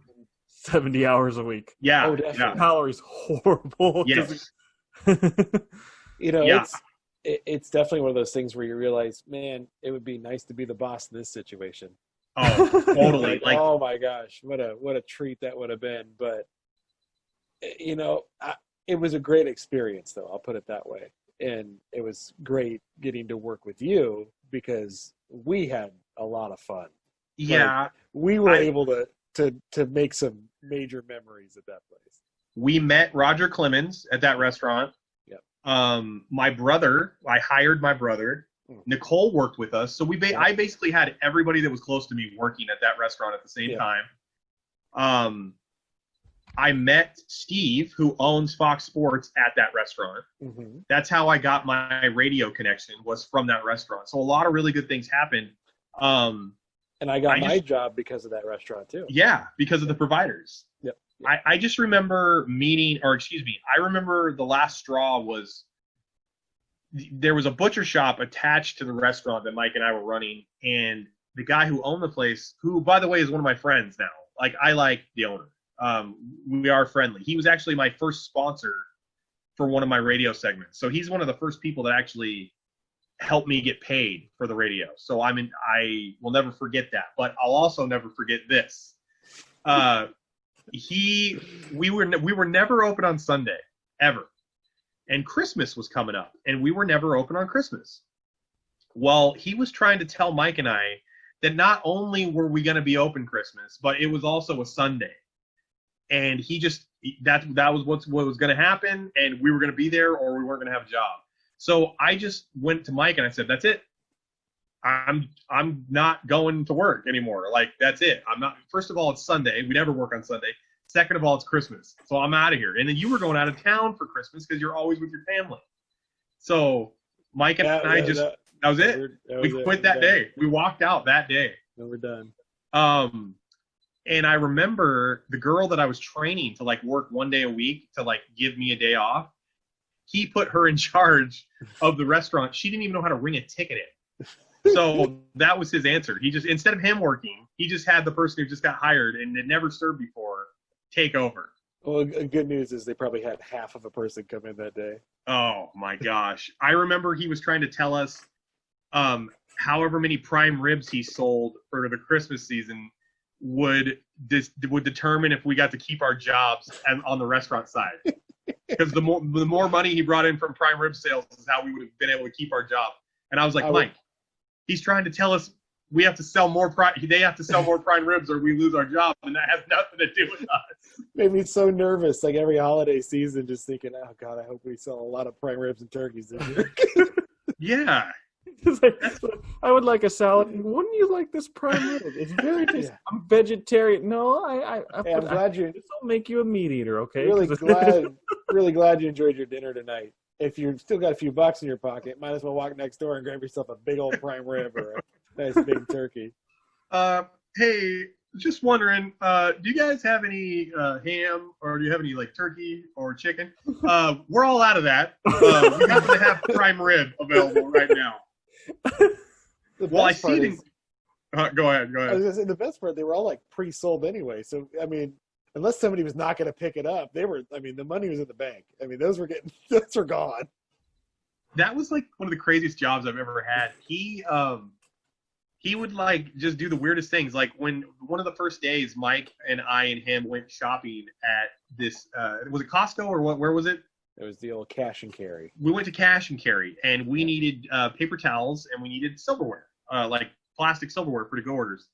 S1: 70 hours a week.
S2: Yeah.
S3: Oh, definitely.
S1: Yeah. Salary's horrible.
S2: Yes.
S3: It's definitely one of those things where you realize, man, it would be nice to be the boss in this situation.
S2: Oh, totally.
S3: Like, oh my gosh, what a treat that would have been. But it was a great experience, though. I'll put it that way. And it was great getting to work with you because we had a lot of fun.
S2: Yeah,
S3: like, we were able to make some major memories at that place.
S2: We met Roger Clemens at that restaurant. My brother, I hired my brother. Nicole worked with us. So I basically had everybody that was close to me working at that restaurant at the same time. I met Steve, who owns Fox Sports, at that restaurant. Mm-hmm. That's how I got my radio connection, was from that restaurant. So a lot of really good things happened.
S3: And I got my job because of that restaurant too.
S2: Yeah, because of the providers.
S3: Yep.
S2: I just remember I remember the last straw was there was a butcher shop attached to the restaurant that Mike and I were running, and the guy who owned the place, who, by the way, is one of my friends now. Like, I like the owner. We are friendly. He was actually my first sponsor for one of my radio segments. So he's one of the first people that actually helped me get paid for the radio. So I will never forget that, but I'll also never forget this. We were never open on Sunday, ever. And Christmas was coming up, and we were never open on Christmas. Well, he was trying to tell Mike and I that not only were we going to be open Christmas, but it was also a Sunday. And that was what was going to happen, and we were going to be there or we weren't going to have a job. So I just went to Mike and I said, that's it. I'm not going to work anymore. Like, that's it. I'm not. First of all, it's Sunday. We never work on Sunday. Second of all, it's Christmas. So I'm out of here. And then you were going out of town for Christmas because you're always with your family. So Mike and I that was it. We quit that day. We walked out that day.
S3: And we're done.
S2: And I remember the girl that I was training to like work one day a week to like give me a day off. He put her in charge of the restaurant. She didn't even know how to ring a ticket in. So that was his answer. He just, instead of him working, he just had the person who just got hired and had never served before take over.
S3: Well, good news is they probably had half of a person come in that day.
S2: Oh my gosh. I remember he was trying to tell us however many prime ribs he sold for the Christmas season. would determine if we got to keep our jobs on the restaurant side. Because the more money he brought in from prime rib sales is how we would have been able to keep our job. And I was like, Mike, he's trying to tell us we have to sell more they have to sell more prime ribs or we lose our job, and that has nothing to do with us.
S3: Made me so nervous, like every holiday season, just thinking, oh God, I hope we sell a lot of prime ribs and turkeys this year.
S2: Yeah.
S1: I would like a salad. Wouldn't you like this prime rib? It's very tasty. Yeah. I'm vegetarian. No, I'm glad this will make you a meat eater, okay?
S3: Really glad you enjoyed your dinner tonight. If you've still got a few bucks in your pocket, might as well walk next door and grab yourself a big old prime rib or a nice big turkey.
S2: Hey, just wondering, do you guys have any ham, or do you have any like turkey or chicken? We're all out of that. We happen to have prime rib available right now. Well, I see them. Go ahead.
S3: I was gonna say, the best part, they were all like pre-sold anyway. So I mean, unless somebody was not going to pick it up, the money was in the bank. I mean, those were gone.
S2: That was like one of the craziest jobs I've ever had. He would like just do the weirdest things. Like when one of the first days, Mike and I and him went shopping at this, was it Costco or what? Where was it?
S3: It was the old cash and carry.
S2: We went to cash and carry, and we needed paper towels and we needed silverware, like plastic silverware for to-go orders.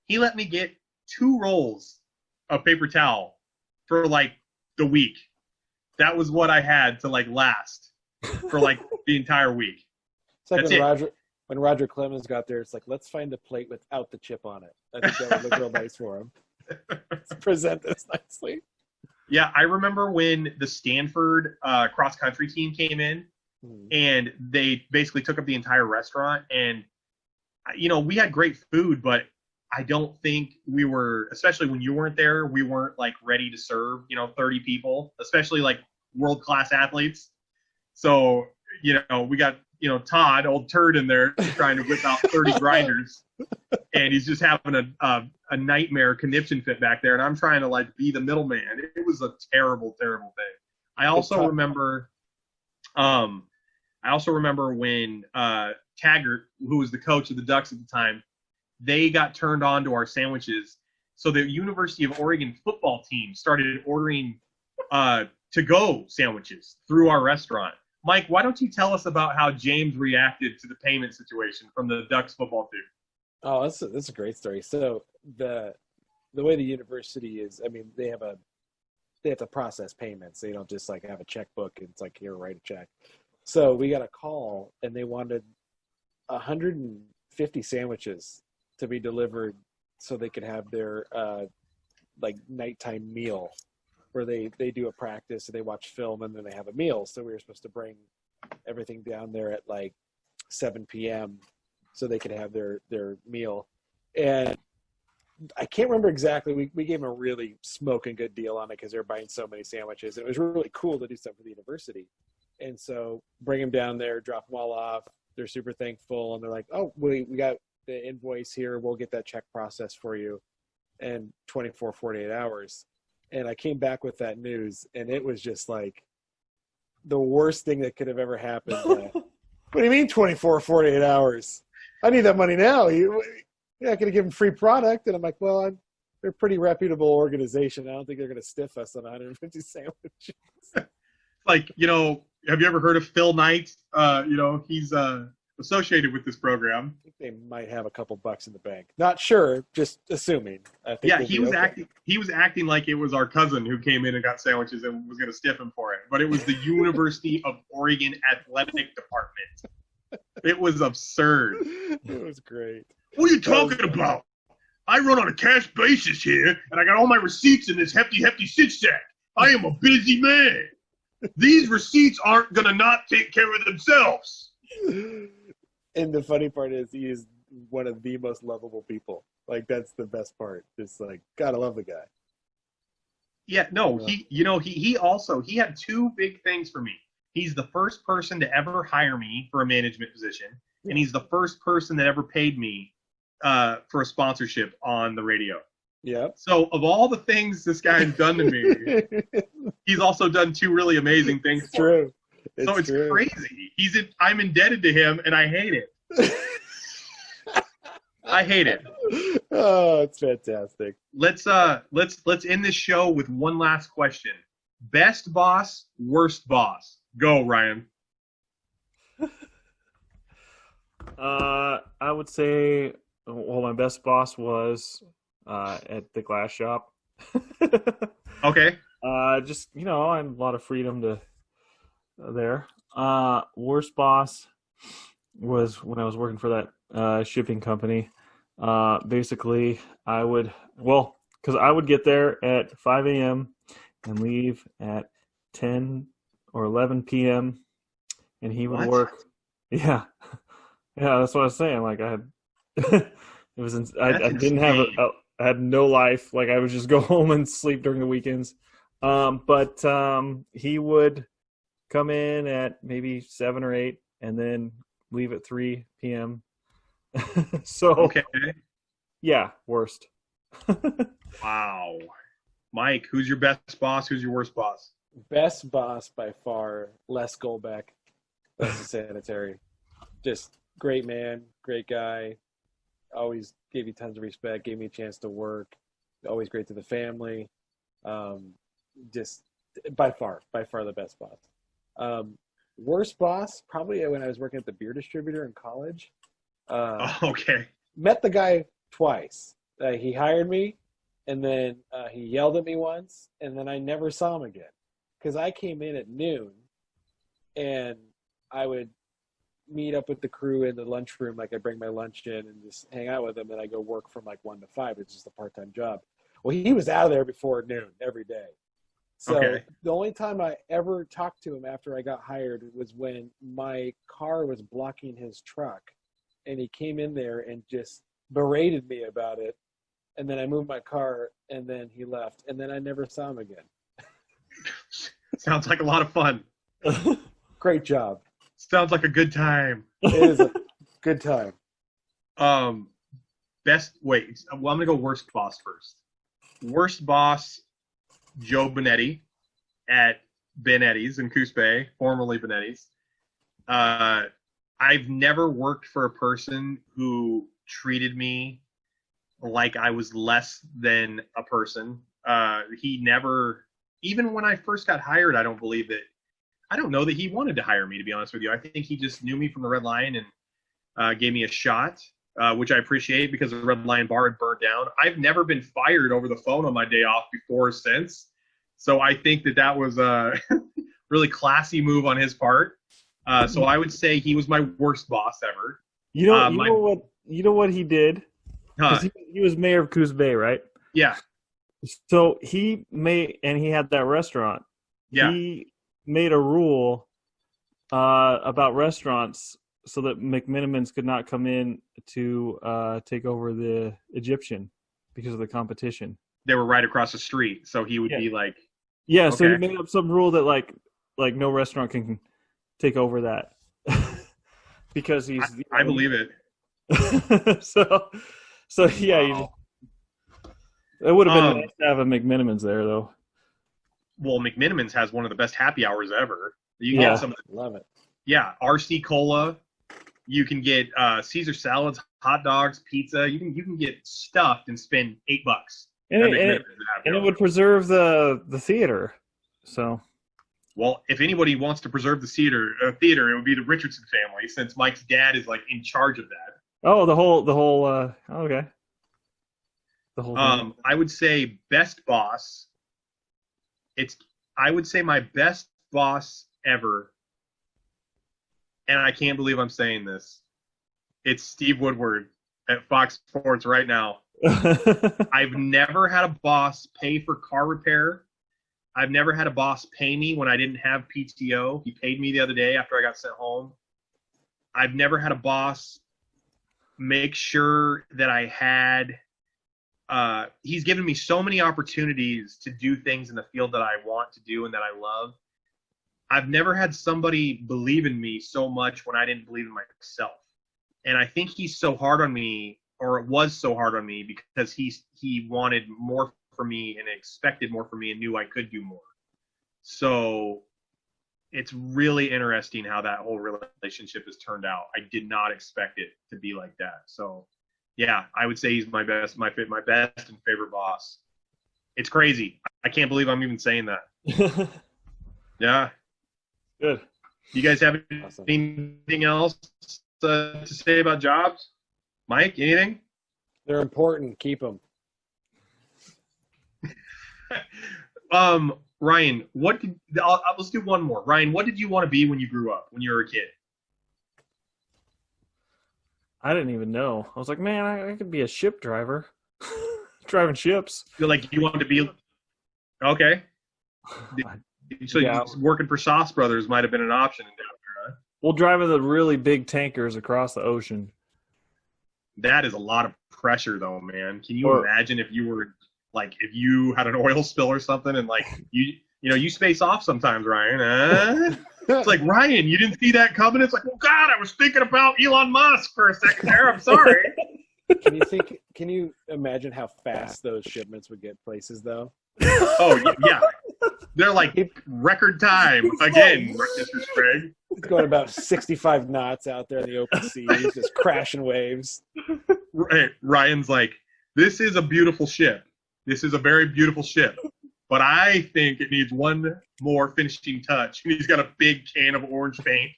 S2: He let me get 2 rolls of paper towel for like the week. That was what I had to like last for like the entire week.
S3: It's like when Roger Clemens got there, it's like, let's find a plate without the chip on it. I think that would look real nice for him. Let's present this nicely.
S2: Yeah, I remember when the Stanford cross-country team came in, and they basically took up the entire restaurant. And, we had great food, but I don't think we were, especially when you weren't there, we weren't, like, ready to serve, 30 people, especially, like, world-class athletes. So, we got, Todd, old turd in there, trying to whip out 30 grinders. And he's just having a nightmare conniption fit back there, and I'm trying to like be the middleman. It was a terrible, terrible thing. I also remember when Taggart, who was the coach of the Ducks at the time, they got turned on to our sandwiches. So the University of Oregon football team started ordering to-go sandwiches through our restaurant. Mike, why don't you tell us about how James reacted to the payment situation from the Ducks football team?
S3: Oh, that's a great story. So the way the university is, I mean, they have to process payments. They don't just like have a checkbook and it's like, here, write a check. So we got a call and they wanted 150 sandwiches to be delivered so they could have their like nighttime meal where they do a practice and they watch film and then they have a meal. So we were supposed to bring everything down there at like 7 p.m. so they could have their meal. And I can't remember exactly. We gave them a really smoking good deal on it because they're buying so many sandwiches. It was really cool to do something for the university. And so bring them down there, drop them all off. They're super thankful. And they're like, oh, we got the invoice here. We'll get that check processed for you in 24, 48 hours. And I came back with that news, and it was just like the worst thing that could have ever happened. What do you mean 24, 48 hours? I need that money now. You're not going to give them free product. And I'm like, well, they're a pretty reputable organization. I don't think they're going to stiff us on 150 sandwiches.
S2: Like, have you ever heard of Phil Knight? He's associated with this program.
S3: I think they might have a couple bucks in the bank. Not sure, just assuming.
S2: Yeah, he was acting like it was our cousin who came in and got sandwiches and was going to stiff him for it. But it was the University of Oregon Athletic Department. It was absurd.
S3: It was great.
S2: What are you talking about? I run on a cash basis here, and I got all my receipts in this hefty sit sack. I am a busy man. These receipts aren't going to not take care of themselves.
S3: And the funny part is he is one of the most lovable people. Like, that's the best part. It's like, God, I love the guy.
S2: Yeah, no, he had 2 big things for me. He's the first person to ever hire me for a management position, and he's the first person that ever paid me for a sponsorship on the radio.
S3: Yeah.
S2: So of all the things this guy has done to me, he's also done 2 really amazing things.
S3: It's true.
S2: Me. So it's crazy. I'm indebted to him, and I hate it. I hate it.
S3: Oh, it's fantastic.
S2: Let's end this show with one last question. Best boss, worst boss. Go, Ryan.
S1: I would say, well, my best boss was at the glass shop.
S2: Okay.
S1: Just I had a lot of freedom to there. Worst boss was when I was working for that shipping company. Basically, because I would get there at 5 a.m. and leave at 10 or 11 p.m. and he would
S2: What?
S1: work. Yeah, yeah, that's what I was saying. Like I had, it was. I didn't have I had no life. Like I would just go home and sleep during the weekends. But he would come in at maybe 7 or 8 and then leave at 3 p.m. So
S2: Okay.
S1: yeah, worst.
S2: Wow. Mike, who's your best boss? Who's your worst boss?
S3: Best boss by far, Les Golbeck. That's the sanitary. Just great man, great guy. Always gave you tons of respect, gave me a chance to work. Always great to the family. Just by far the best boss. Worst boss, probably when I was working at the beer distributor in college.
S2: Okay.
S3: Met the guy twice. He hired me, and then he yelled at me once, and then I never saw him again. Because I came in at noon, and I would meet up with the crew in the lunchroom. Like I bring my lunch in and just hang out with them, and I go work from like 1 to 5. It's just a part-time job. Well, he was out of there before noon every day. So
S2: Okay.
S3: The only time I ever talked to him after I got hired was when my car was blocking his truck, and he came in there and just berated me about it. And then I moved my car, and then he left, and then I never saw him again.
S2: Sounds like a lot of fun.
S3: Great job.
S2: Sounds like a good time.
S3: It is a good time.
S2: Well, I'm gonna go worst boss first. Worst boss, Joe Benetti at Benetti's in Coos Bay, formerly Benetti's. I've never worked for a person who treated me like I was less than a person. He never, even when I first got hired, I don't know that he wanted to hire me, to be honest with you. I think he just knew me from the Red Lion and gave me a shot, which I appreciate because the Red Lion bar had burned down. I've never been fired over the phone on my day off before or since. So I think that was a really classy move on his part. So I would say he was my worst boss ever.
S1: You know what he did? Because he was mayor of Coos Bay, right?
S2: Yeah.
S1: So he had that restaurant.
S2: Yeah.
S1: He made a rule about restaurants so that McMenamins could not come in to take over the Egyptian because of the competition.
S2: They were right across the street, so he would be like,
S1: yeah.
S2: Okay.
S1: So he made up some rule that like no restaurant can take over that because he's.
S2: I believe it.
S1: So yeah,
S2: Wow.
S1: it would have been nice to have a McMenamins there though.
S2: Well, McMenamins has one of the best happy hours ever. You can get some.
S3: Love it.
S2: Yeah, RC Cola. You can get Caesar salads, hot dogs, pizza. You can get stuffed and spend $8.
S1: And it would preserve the theater. So,
S2: well, if anybody wants to preserve the theater, it would be the Richardson family, since Mike's dad is like in charge of that.
S1: Oh, the whole. Okay. The whole. Thing.
S2: I would say best boss. I would say my best boss ever, and I can't believe I'm saying this. It's Steve Woodward at Fox Sports right now. I've never had a boss pay for car repair. I've never had a boss pay me when I didn't have PTO. He paid me the other day after I got sent home. I've never had a boss make sure that I had he's given me so many opportunities to do things in the field that I want to do and that I love. I've never had somebody believe in me so much when I didn't believe in myself. And I think he's so hard on me, or it was so hard on me, because he wanted more for me and expected more from me and knew I could do more. So it's really interesting how that whole relationship has turned out. I did not expect it to be like that. So Yeah, I would say he's my best and favorite boss. It's crazy. I can't believe I'm even saying that. Yeah.
S1: Good.
S2: You guys have
S3: Awesome.
S2: anything else to say about jobs? Mike, anything?
S3: They're important. Keep them.
S2: Ryan, let's do one more. Ryan, what did you want to be when you grew up, when you were a kid?
S1: I didn't even know. I was like, man, I could be a ship driver, driving ships.
S2: Feel like you wanted to be okay. So
S3: Yeah.
S2: working for Sauce Brothers might have been an option in down there, huh?
S1: Well, driving the really big tankers across the ocean.
S2: That is a lot of pressure, though, man. Can you imagine if you had an oil spill or something, and you space off sometimes, Ryan? It's like, Ryan, you didn't see that coming. It's like, oh God, I was thinking about Elon Musk for a second there. I'm sorry.
S3: Can you imagine how fast those shipments would get places, though?
S2: Oh yeah, they're like record time again, Mr. Sprague.
S3: It's going about 65 knots out there in the open seas, just crashing waves.
S2: Ryan's like, this is a beautiful ship. This is a very beautiful ship. But I think it needs one more finishing touch. And he's got a big can of orange paint.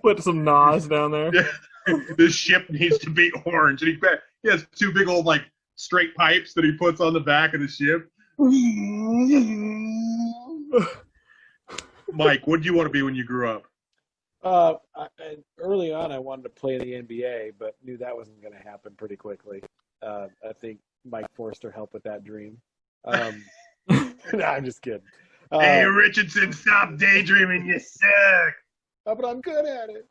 S1: Put some NOS down there.
S2: This ship needs to be orange. And he has two big old straight pipes that he puts on the back of the ship. Mike, what did you want to be when you grew up?
S3: Early on, I wanted to play in the NBA, but knew that wasn't going to happen pretty quickly. I think Mike Forster helped with that dream. No, I'm just kidding.
S2: Hey, Richardson, stop daydreaming, you suck.
S3: Oh, but I'm good at it.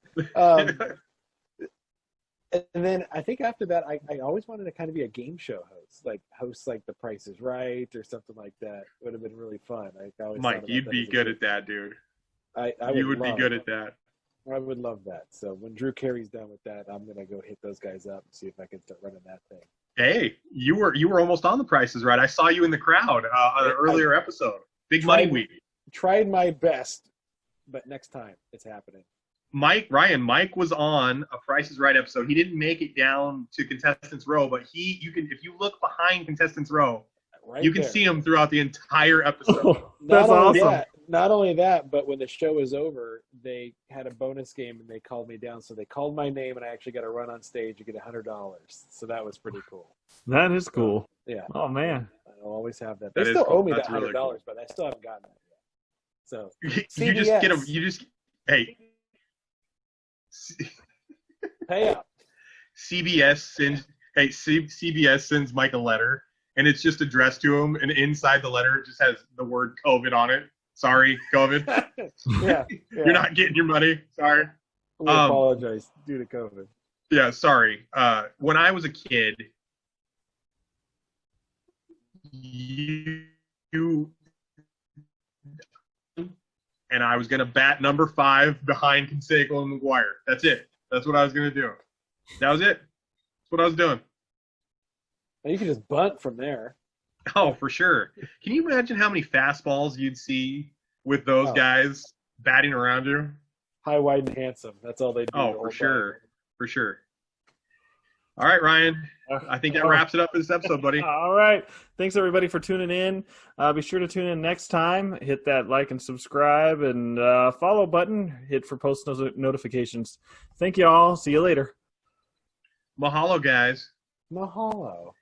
S3: And then I think after that, I always wanted to kind of be a game show host, host The Price is Right or something like that. It would have been really fun.
S2: Mike, you'd be good at that, dude. You would be good at that.
S3: I would love that. So when Drew Carey's done with that, I'm gonna go hit those guys up and see if I can start running that thing.
S2: Hey, you were almost on The Price is Right. I saw you in the crowd on an earlier episode. Big Money Week.
S3: Tried my best, but next time it's happening.
S2: Mike was on a Price is Right episode. He didn't make it down to Contestants Row, but if you look behind Contestants Row, you can see him throughout the entire episode.
S1: That's awesome.
S3: Not only that, but when the show was over, they had a bonus game and they called me down. So they called my name and I actually got to run on stage and get $100. So that was pretty cool.
S1: That is cool.
S3: Yeah.
S1: Oh man.
S3: I'll always have that.
S2: That
S3: They still owe me
S2: That's
S3: that $100,
S2: really cool.
S3: but I still haven't gotten that yet. So
S2: hey.
S3: pay up.
S2: CBS sends Mike a letter, and it's just addressed to him, and inside the letter it just has the word COVID on it. Sorry, COVID.
S3: Yeah.
S2: You're not getting your money. Sorry.
S3: We apologize due to COVID.
S2: Yeah, sorry. When I was a kid, and I was going to bat number 5 behind Canseco and McGuire. That's it. That's what I was going to do. That was it. That's what I was doing.
S3: And you can just bunt from there.
S2: Oh, for sure. Can you imagine how many fastballs you'd see with those guys batting around you?
S3: High, wide, and handsome. That's all they do.
S2: Oh, for sure. For sure. All right, Ryan. I think that wraps it up for this episode, buddy.
S1: All right. Thanks, everybody, for tuning in. Be sure to tune in next time. Hit that like and subscribe and follow button. Hit for post notifications. Thank you all. See you later.
S2: Mahalo, guys.
S3: Mahalo.